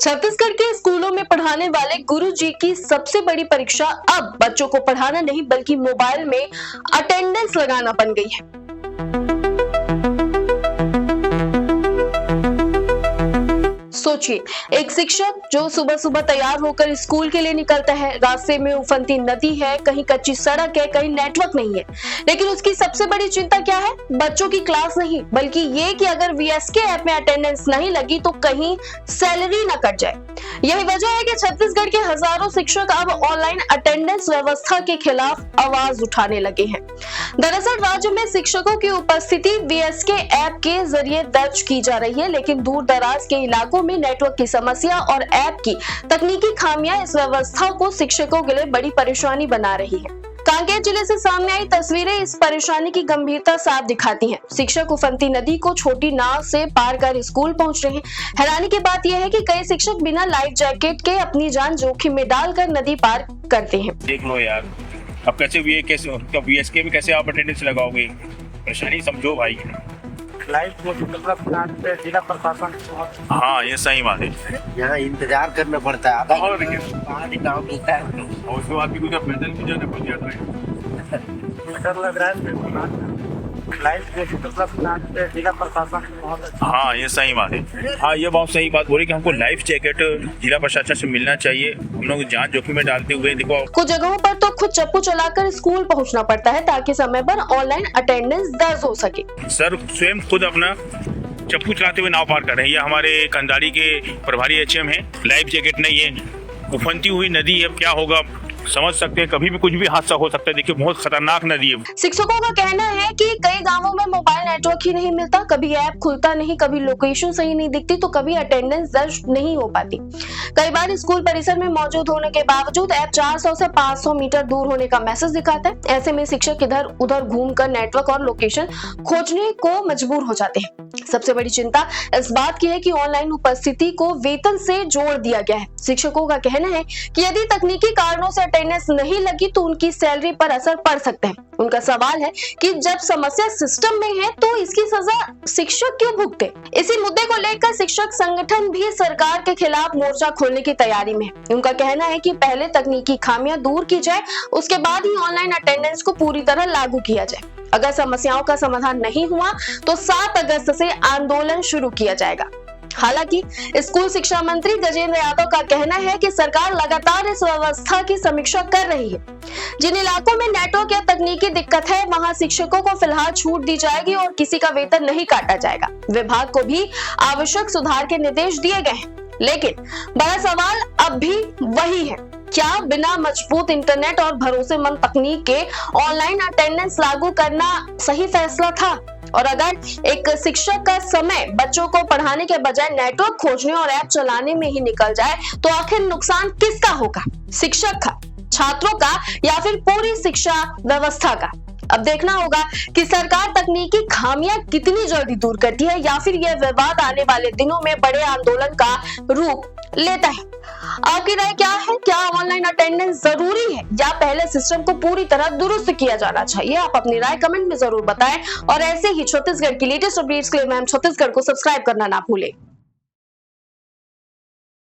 छत्तीसगढ़ के स्कूलों में पढ़ाने वाले गुरुजी की सबसे बड़ी परीक्षा अब बच्चों को पढ़ाना नहीं बल्कि मोबाइल में अटेंडेंस लगाना बन गई है। सोचिए, एक शिक्षक जो सुबह सुबह तैयार होकर स्कूल के लिए निकलता है, रास्ते में उफनती नदी है, कहीं कच्ची सड़क है, कहीं नेटवर्क नहीं है, लेकिन उसकी सबसे बड़ी चिंता क्या है? बच्चों की क्लास नहीं, बल्कि ये कि अगर वीएसके ऐप में अटेंडेंस नहीं लगी तो कहीं सैलरी ना कट जाए। यही वजह है कि छत्तीसगढ़ के हजारों शिक्षक अब ऑनलाइन अटेंडेंस व्यवस्था के खिलाफ आवाज उठाने लगे हैं। दरअसल राज्य में शिक्षकों की उपस्थिति वीएसके ऐप के जरिए दर्ज की जा रही है, लेकिन दूर दराज के इलाकों में नेटवर्क की समस्या और ऐप की तकनीकी खामियां इस व्यवस्था को शिक्षकों के लिए बड़ी परेशानी बना रही है। कांकेर जिले से सामने आई तस्वीरें इस परेशानी की गंभीरता साफ दिखाती हैं। शिक्षक उफनती नदी को छोटी नाव से पार कर स्कूल पहुंच रहे हैं। हैरानी की बात यह है कि कई शिक्षक बिना लाइफ जैकेट के अपनी जान जोखिम में डालकर नदी पार करते हैं। देख लो यार, अब कैसे वीएसके में कैसे आप अटेंडेंस लगाओगे? परेशानी समझो भाई। जिला प्रशासन, हाँ ये सही बात है। यहाँ इंतजार करना पड़ता है, और उसके बाद भी कुछ पैदल भी जाना पड़ जाता है। लग रहा है जिला प्रशासन। हाँ ये सही बात है। हाँ ये बहुत सही बात बोली कि हमको लाइफ जैकेट जिला प्रशासन से मिलना चाहिए। हम लोग जान जोखिम में डालते हुए देखो, कुछ जगहों पर तो खुद चप्पू चलाकर स्कूल पहुंचना पड़ता है ताकि समय पर ऑनलाइन अटेंडेंस दर्ज हो सके। सर स्वयं खुद अपना चप्पू चलाते हुए नाव पार कर रहे हैं। ये हमारे कंधारी के प्रभारी एचएम है। लाइफ जैकेट नहीं है, उफनती हुई नदी है, क्या होगा समझ सकते हैं, कभी भी कुछ भी हादसा हो सकता है। देखिए बहुत खतरनाक नदी है। शिक्षकों का कहना है कि कई गांवों में मोबाइल नेटवर्क ही नहीं मिलता, कभी ऐप खुलता नहीं, कभी लोकेशन सही नहीं दिखती तो कभी अटेंडेंस दर्ज नहीं हो पाती। कई बार स्कूल परिसर में मौजूद होने के बावजूद ऐप 400 से 500 मीटर दूर होने का मैसेज दिखाता है। ऐसे में शिक्षक इधर उधर घूमकर नेटवर्क और लोकेशन खोजने को मजबूर हो जाते हैं। सबसे बड़ी चिंता इस बात की है कि ऑनलाइन उपस्थिति को वेतन से जोड़ दिया गया है। शिक्षकों का कहना है कि यदि तकनीकी कारणों से अटेंडेंस नहीं लगी तो उनकी सैलरी पर असर पड़ सकता है। उनका सवाल है कि जब समस्या सिस्टम में है तो इसकी सजा शिक्षक क्यों भुगते? इसी मुद्दे को लेकर शिक्षक संगठन भी सरकार के खिलाफ मोर्चा खोलने की तैयारी में है। उनका कहना है कि पहले तकनीकी खामियां दूर की जाए, उसके बाद ही ऑनलाइन अटेंडेंस को पूरी तरह लागू किया जाए। अगर समस्याओं का समाधान नहीं हुआ तो 7 अगस्त से आंदोलन शुरू किया जाएगा। हालांकि स्कूल शिक्षा मंत्री गजेंद्र यादव का कहना है कि सरकार लगातार इस व्यवस्था की समीक्षा कर रही है। जिन इलाकों में नेटवर्क या तकनीकी दिक्कत है वहां शिक्षकों को फिलहाल छूट दी जाएगी और किसी का वेतन नहीं काटा जाएगा। विभाग को भी आवश्यक सुधार के निर्देश दिए गए हैं, लेकिन बड़ा सवाल अब भी वही है, क्या बिना मजबूत इंटरनेट और भरोसेमंद तकनीक के ऑनलाइन अटेंडेंस लागू करना सही फैसला था? और अगर एक शिक्षक का समय बच्चों को पढ़ाने के बजाय नेटवर्क खोजने और ऐप चलाने में ही निकल जाए तो आखिर नुकसान किसका होगा? शिक्षक का, छात्रों का या फिर पूरी शिक्षा व्यवस्था का? अब देखना होगा कि सरकार तकनीकी खामियां कितनी जल्दी दूर करती है या फिर यह विवाद आने वाले दिनों में बड़े आंदोलन का रूप लेता है। आपकी राय क्या है? क्या ऑनलाइन अटेंडेंस जरूरी है या पहले सिस्टम को पूरी तरह दुरुस्त किया जाना चाहिए? आप अपनी राय कमेंट में जरूर बताएं और ऐसे ही छत्तीसगढ़ की लेटेस्ट अपडेट्स के लिए मैम छत्तीसगढ़ को सब्सक्राइब करना ना भूलें।